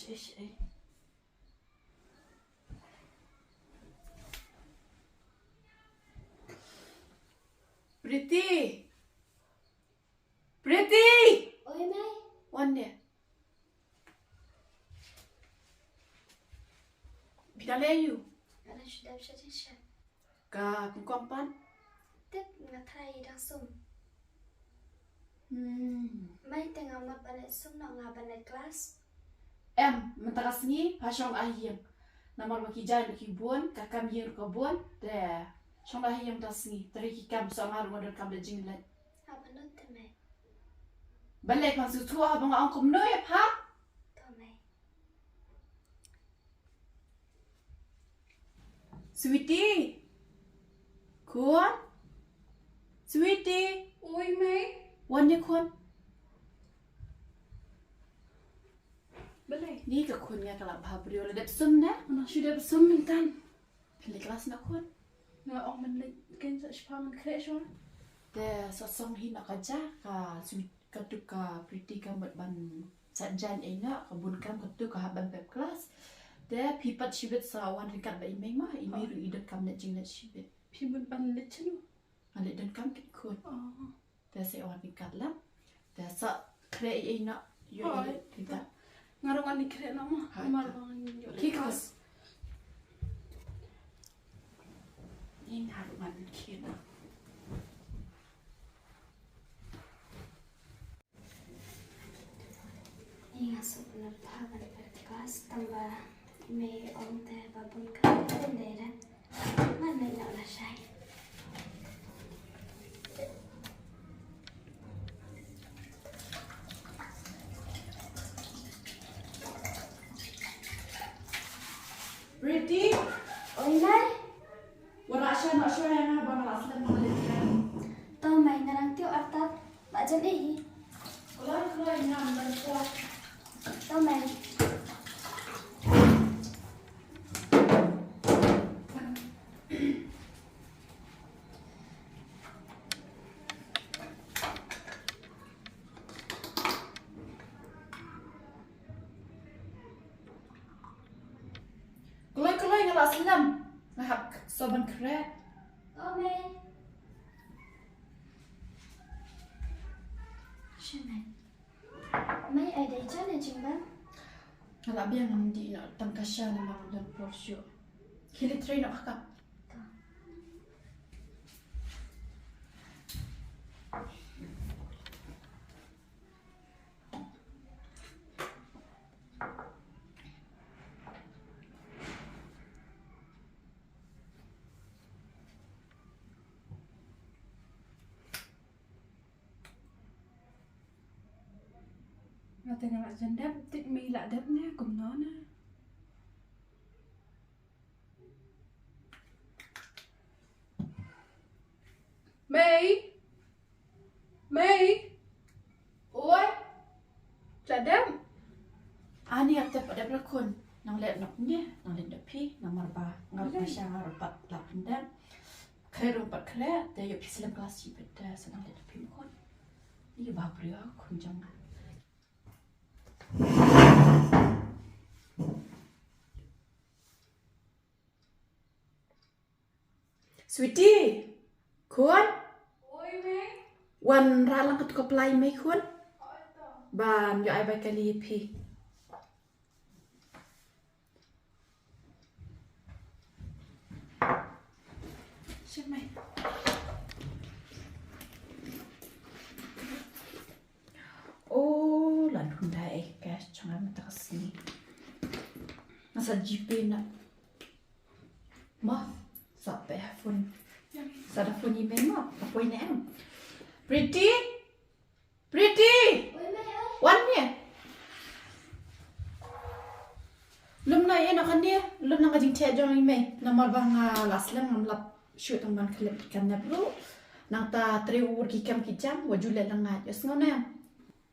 ايش اي بريتي Oi, mãe. وانيا بيداليو Ela sudah bisa tisha. كا كومبان Tek ngathai dah sum. hmm Mai tengah mat banet sum nak ngabanet kelas. em mentakasni pasong ahiyam namar baki jan baki buon kakam yer ko buon de shong ahiyam tasni tari ki kam so ngar ngodon kam de jinglet Apa not te mãe? balek man su tua bang angkom no ya pa To mãe. sweetie kuan sweetie Oi, mãe. wanya kuan Belai. ni ka kun nga kala bhabrio la dep sum na Mana sudah bersum mintan. kali kelas na kuan Nggak orang menik kan sepa men kre schon. de so song hi na kaja ka sweet ka tu ka pretty ka mat ban sajan ena ka bun kam ka tu ka ban pep kelas de pipat shibet sa wan kat ba imei ma imei ru idat kam na jing na shibet Pibun ban lecenu. ale dan kam kit kun Oh. de se wan kat lam de sa kre ena yo Oh, kita Ngarungan ni kre nama. Hai, Mal tak. bang yo. kikas ing haruman kina Ini ngasuh benar bahagian pada kelas tambah mei om teh babun kan dendera. Mana nak lah saya. pretty Oi, mãe. wala siya na siya nga ba na aslan mga litran To mãe ngarang tiu artat. Bajan ihi. wala wala nga man ko To mãe. kulay nga aslan ngahak soban kre To mãe. Siya mãe. Mãe ada ikan ya cingban? Wala biya nga hindi na tangkasya na mga dan porsyo. Kilit rin na ka. Nga tengah nak jendap. Tik mi lak dap na. Kum no na. Mei. Mei. Oy! Lak dap. Ani at tep ada pelakon. Nang let nak niya, nang let dapi, nang marba, ngar pasya ngar pat lapindan. Kaya rumpat kaya, dia yuk pisilam kelas sibet dah senang let dapi mukon. Ini babrio kunjang. Sweetie, kuan? Oi, mei. Wan ralang kat koplay may kuan? Ban yo ay bay kalipi. Siya mei. Oh, lan Hyundai cash jangan mata kesini. Masa GP nak. Mah, sampai phone. Sada phone ni memang apa ini em? Pretty, pretty. Oi, mãe. Oi. Wan ni. Lum na ye nak ni, lum nak jing tia jong ime. Nama bang laslam ngam lap shoot ang klip kan na bro. Nang ta 3 hour ki kam ki jam wajule langat. Yes ngona.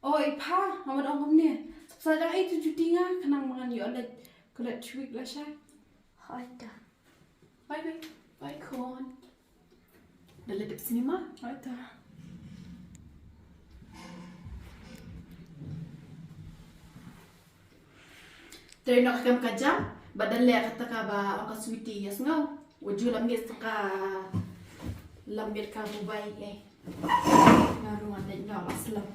Oi, pa. Amat orang ni. Saja itu cuti nga. Kenang mangan yo let. Kulit tweak lah siya. Oi dah. Bye, mei. Bye kon. Dah ledep sini mah. Oi, dah. Dari nak kam kajam, badan le kata ka ba angka sweetie ya ngau. Waju lamir ka lamir ka bubai eh. Ngaru ada nyala selam.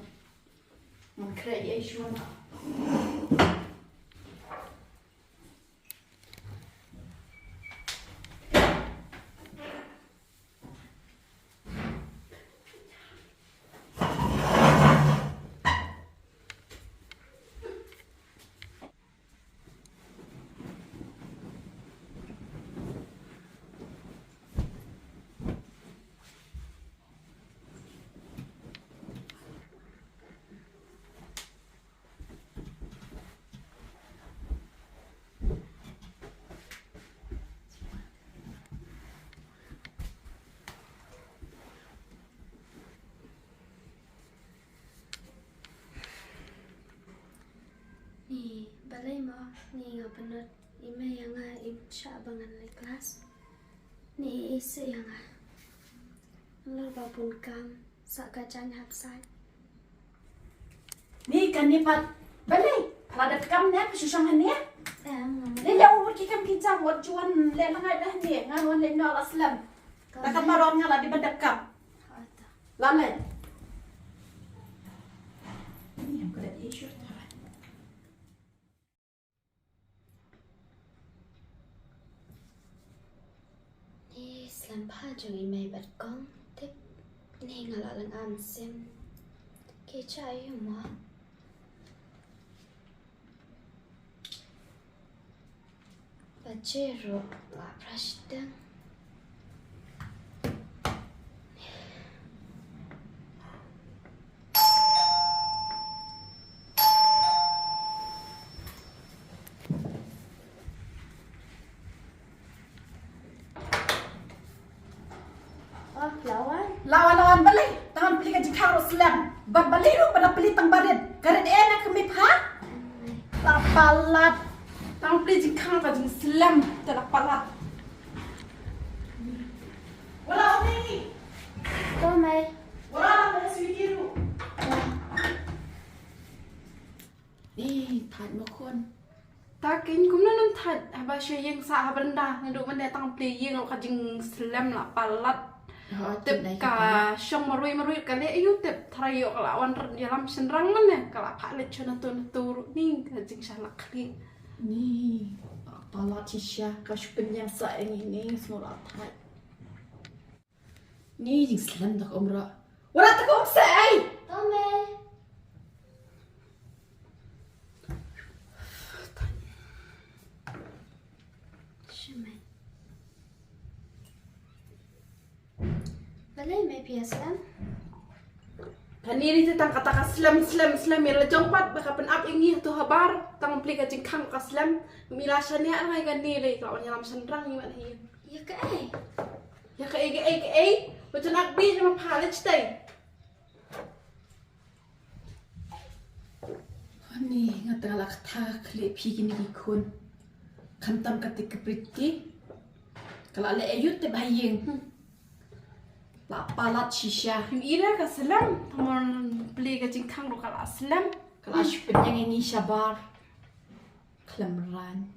Man kre ye shwana. Ni balai mo ni nga penat ime yang nga imsya bangan le kelas. Ni isi yang nga. Lalu babun kam sak kacang hapsat. Ni kan ni pat balai. Pada kam ni aku susah ni ya. Mama. Le jauh pergi kam kita buat juan le langai dah ni. Ngaruan le nyala selam. Takkan maron ngala di badak kam. Ada. Lalai. Ini yang kena issue. Ni selampah jeng ime bat kong tip ni ngala lang am sim. Kecha ayu mo. Bajero la prashdang. Oh, lawan. Lawan balai. Tangan beli gaji karo selam. Balai lu pada beli tang barit. Karet enak kami pa. Tapalat. Tang beli jikang ka jing selam tak palat. Wala ni. Tomai. Wala na sweetie lu. Ni tad mo kon. Takin kum na nam that haba shu yeng sa habanda ndu man tang beli yeng ka jing selam la palat. Tep ka syong marui ka le ayu tep tharayo ka wan dalam senrang man ne kala pa le chona tu ni ka jing shalak kli. Ni palat sisya ka penyang sa ini semua tad. Ni jing selam dak umra. Wala ta ko sai. Tomai. Shumai. Balai mai biasa. Kaniri tu tang kata ka selam ya lejongpat baka pen up ingi tu habar tang beli ka jing kang ka selam milasanya ai kan ni le ka wan dalam senrang ni man hi. Ya ke ai. Ya ka ai macam nak bi sama pale chtai. Ni ngatala kata kle pi gini kun. Kantam kate kepriti. Kalau le ayut te bayeng. La palat sisya. Ira ka selam tamon beli ka jing kang ro ka selam. Kalau penyang ini sabar. Klemran.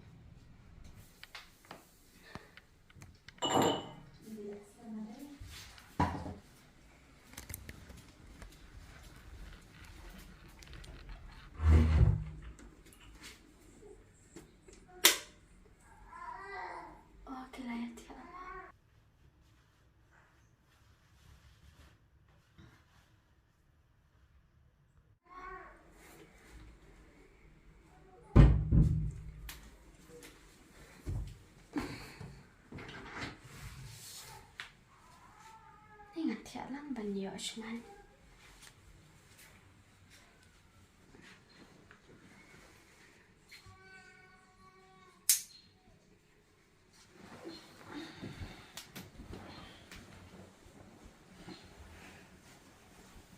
Oh, kelayat ya. Ingat ya lang banyo sman.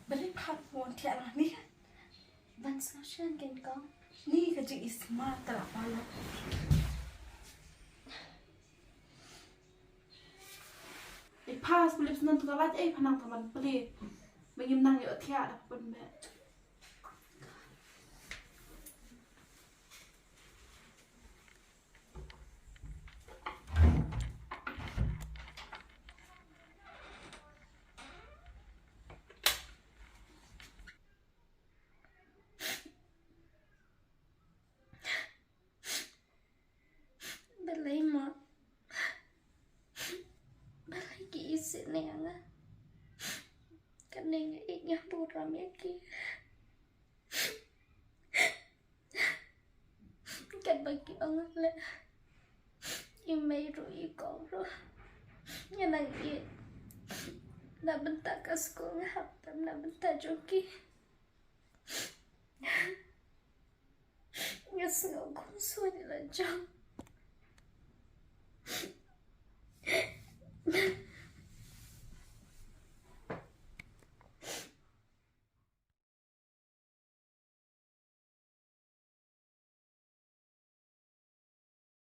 Balik pat won tiara ni kan. Ban sosyan ken kong. Ni ka jing isma tara pala. Pas beli senan tu kalat panang taman beli. Bagi menang yo tiara pun be. anga. Kaninga inya buram yaki. Kan bagi orang le. Imei ru ikaw ru. Yan ang nabenta kas ko nga haptam nabenta joki. Yes nga kung suwa nila dyan.